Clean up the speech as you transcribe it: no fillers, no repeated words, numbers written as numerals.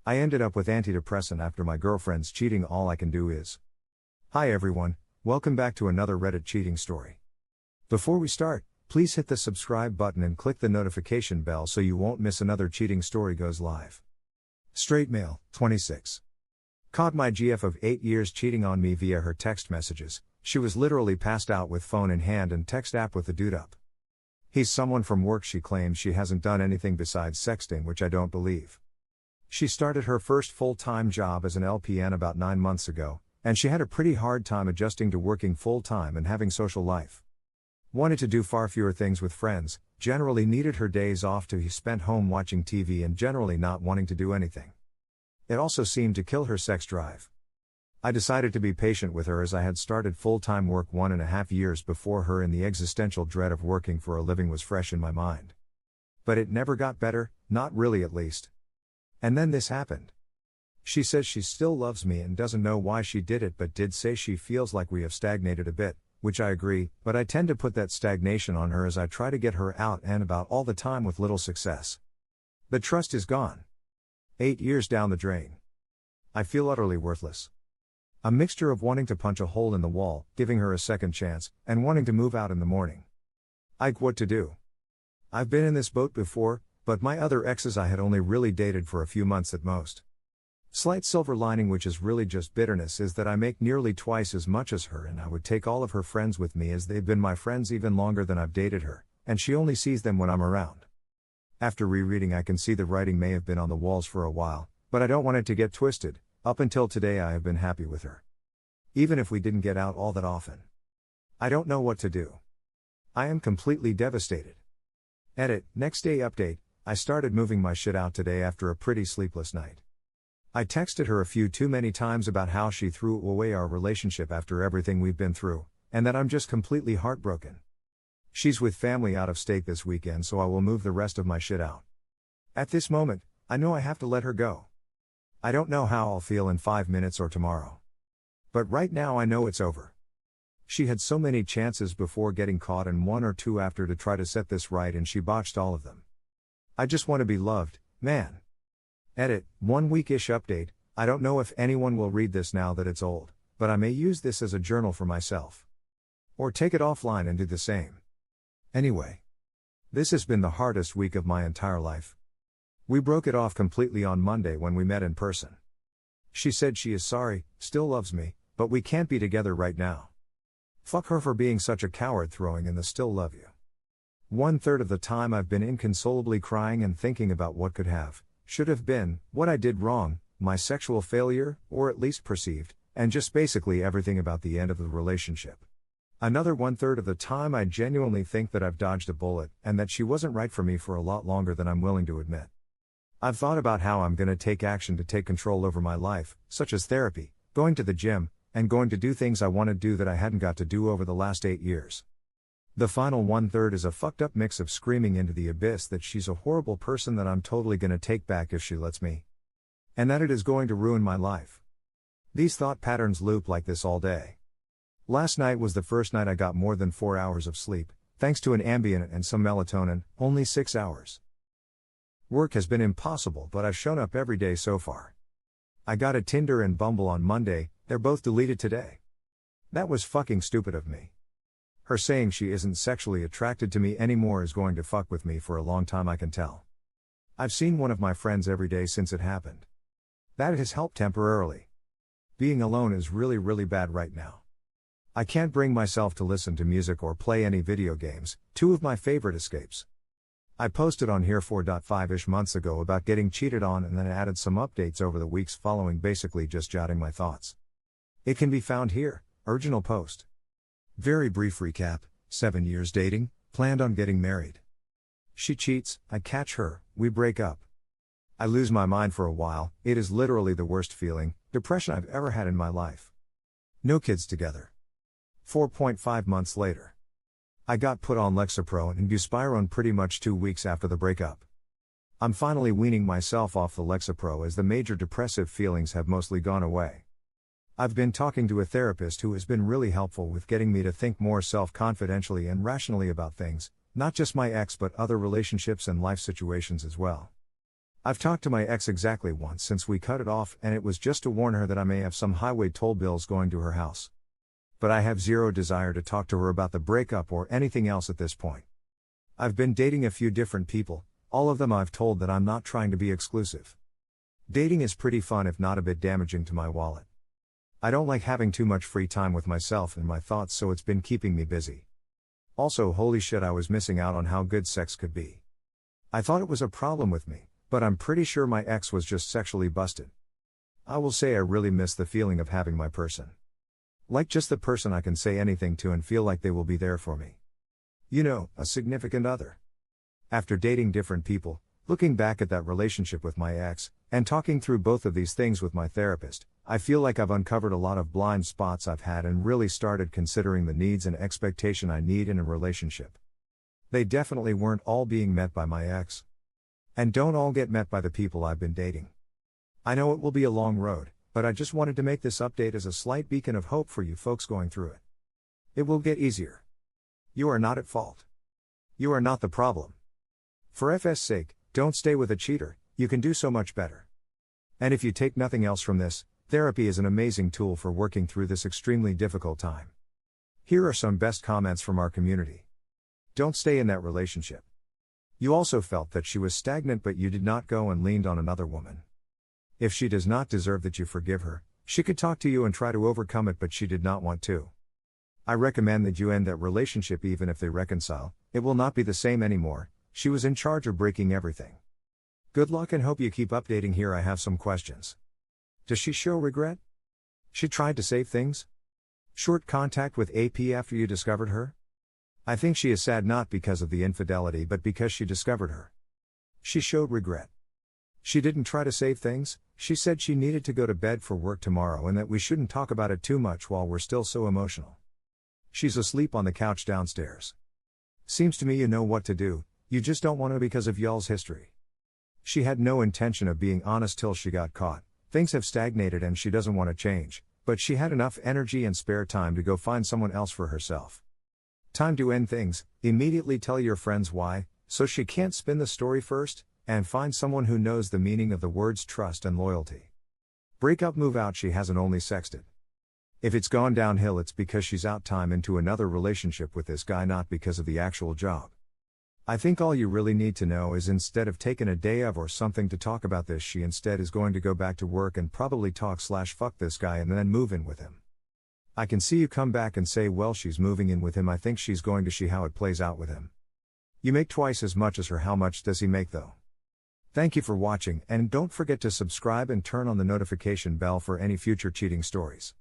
I ended up with antidepressant after my girlfriend's cheating. All I can do is. Hi everyone, welcome back to another Reddit cheating story. Before we start, please hit the subscribe button and click the notification bell so you won't miss another cheating story goes live. Straight male, 26. Caught my GF of 8 years cheating on me via her text messages. She was literally passed out with phone in hand and text app with the dude up. He's someone from work. She claims she hasn't done anything besides sexting, which I don't believe. She started her first full-time job as an LPN about 9 months ago, and she had a pretty hard time adjusting to working full-time and having social life. Wanted to do far fewer things with friends, generally needed her days off to be spent home watching TV and generally not wanting to do anything. It also seemed to kill her sex drive. I decided to be patient with her as I had started full-time work 1.5 years before her and the existential dread of working for a living was fresh in my mind. But it never got better, not really at least. And then this happened. She says she still loves me and doesn't know why she did it, but did say she feels like we have stagnated a bit, which I agree, but I tend to put that stagnation on her as I try to get her out and about all the time with little success. The trust is gone. 8 years down the drain. I feel utterly worthless. A mixture of wanting to punch a hole in the wall, giving her a second chance, and wanting to move out in the morning. What to do? I've been in this boat before, but my other exes I had only really dated for a few months at most. Slight silver lining, which is really just bitterness, is that I make nearly twice as much as her and I would take all of her friends with me as they've been my friends even longer than I've dated her, and she only sees them when I'm around. After rereading, I can see the writing may have been on the walls for a while, but I don't want it to get twisted. Up until today I have been happy with her. Even if we didn't get out all that often. I don't know what to do. I am completely devastated. Edit, next day update. I started moving my shit out today after a pretty sleepless night. I texted her a few too many times about how she threw away our relationship after everything we've been through, and that I'm just completely heartbroken. She's with family out of state this weekend, so I will move the rest of my shit out. At this moment, I know I have to let her go. I don't know how I'll feel in 5 minutes or tomorrow. But right now I know it's over. She had so many chances before getting caught and 1 or 2 after to try to set this right, and she botched all of them. I just want to be loved, man. Edit, 1 week-ish update. I don't know if anyone will read this now that it's old, but I may use this as a journal for myself. Or take it offline and do the same. Anyway. This has been the hardest week of my entire life. We broke it off completely on Monday when we met in person. She said she is sorry, still loves me, but we can't be together right now. Fuck her for being such a coward, throwing in the still love you. 1/3 of the time I've been inconsolably crying and thinking about what could have, should have been, what I did wrong, my sexual failure, or at least perceived, and just basically everything about the end of the relationship. Another 1/3 of the time I genuinely think that I've dodged a bullet, and that she wasn't right for me for a lot longer than I'm willing to admit. I've thought about how I'm gonna take action to take control over my life, such as therapy, going to the gym, and going to do things I want to do that I hadn't got to do over the last 8 years. The final 1/3 is a fucked up mix of screaming into the abyss that she's a horrible person that I'm totally gonna take back if she lets me. And that it is going to ruin my life. These thought patterns loop like this all day. Last night was the first night I got more than 4 hours of sleep, thanks to an Ambien and some melatonin, only 6 hours. Work has been impossible, but I've shown up every day so far. I got a Tinder and Bumble on Monday, they're both deleted today. That was fucking stupid of me. Her saying she isn't sexually attracted to me anymore is going to fuck with me for a long time, I can tell. I've seen one of my friends every day since it happened. That has helped temporarily. Being alone is really bad right now. I can't bring myself to listen to music or play any video games, 2 of my favorite escapes. I posted on here 4.5-ish months ago about getting cheated on and then added some updates over the weeks following, basically just jotting my thoughts. It can be found here, original post. Very brief recap, 7 years dating, planned on getting married. She cheats, I catch her, we break up. I lose my mind for a while, it is literally the worst feeling, depression I've ever had in my life. No kids together. 4.5 months later. I got put on Lexapro and buspirone pretty much 2 weeks after the breakup. I'm finally weaning myself off the Lexapro as the major depressive feelings have mostly gone away. I've been talking to a therapist who has been really helpful with getting me to think more self-confidentially and rationally about things, not just my ex but other relationships and life situations as well. I've talked to my ex exactly once since we cut it off, and it was just to warn her that I may have some highway toll bills going to her house. But I have zero desire to talk to her about the breakup or anything else at this point. I've been dating a few different people, all of them I've told that I'm not trying to be exclusive. Dating is pretty fun if not a bit damaging to my wallet. I don't like having too much free time with myself and my thoughts, so it's been keeping me busy. Also, holy shit, I was missing out on how good sex could be. I thought it was a problem with me, but I'm pretty sure my ex was just sexually busted. I will say I really miss the feeling of having my person. Like just the person I can say anything to and feel like they will be there for me. You know, a significant other. After dating different people, looking back at that relationship with my ex, and talking through both of these things with my therapist, I feel like I've uncovered a lot of blind spots I've had and really started considering the needs and expectation I need in a relationship. They definitely weren't all being met by my ex. And don't all get met by the people I've been dating. I know it will be a long road, but I just wanted to make this update as a slight beacon of hope for you folks going through it. It will get easier. You are not at fault. You are not the problem. For FS sake, don't stay with a cheater, you can do so much better. And if you take nothing else from this, therapy is an amazing tool for working through this extremely difficult time. Here are some best comments from our community. Don't stay in that relationship. You also felt that she was stagnant, but you did not go and leaned on another woman. If she does not deserve that you forgive her, she could talk to you and try to overcome it, but she did not want to. I recommend that you end that relationship even if they reconcile, it will not be the same anymore, she was in charge of breaking everything. Good luck and hope you keep updating. Here I have some questions. Does she show regret? She tried to save things? Short contact with AP after you discovered her? I think she is sad not because of the infidelity but because she discovered her. She showed regret. She didn't try to save things, she said she needed to go to bed for work tomorrow and that we shouldn't talk about it too much while we're still so emotional. She's asleep on the couch downstairs. Seems to me you know what to do, you just don't want to because of y'all's history. She had no intention of being honest till she got caught, things have stagnated and she doesn't want to change, but she had enough energy and spare time to go find someone else for herself. Time to end things, immediately tell your friends why, so she can't spin the story first, and find someone who knows the meaning of the words trust and loyalty. Break up, move out. She hasn't only sexted. If it's gone downhill, it's because she's out time into another relationship with this guy, not because of the actual job. I think all you really need to know is instead of taking a day of or something to talk about this, she instead is going to go back to work and probably talk/fuck this guy and then move in with him. I can see you come back and say, well, she's moving in with him, I think she's going to see how it plays out with him. You make twice as much as her. How much does he make though? Thank you for watching, and don't forget to subscribe and turn on the notification bell for any future cheating stories.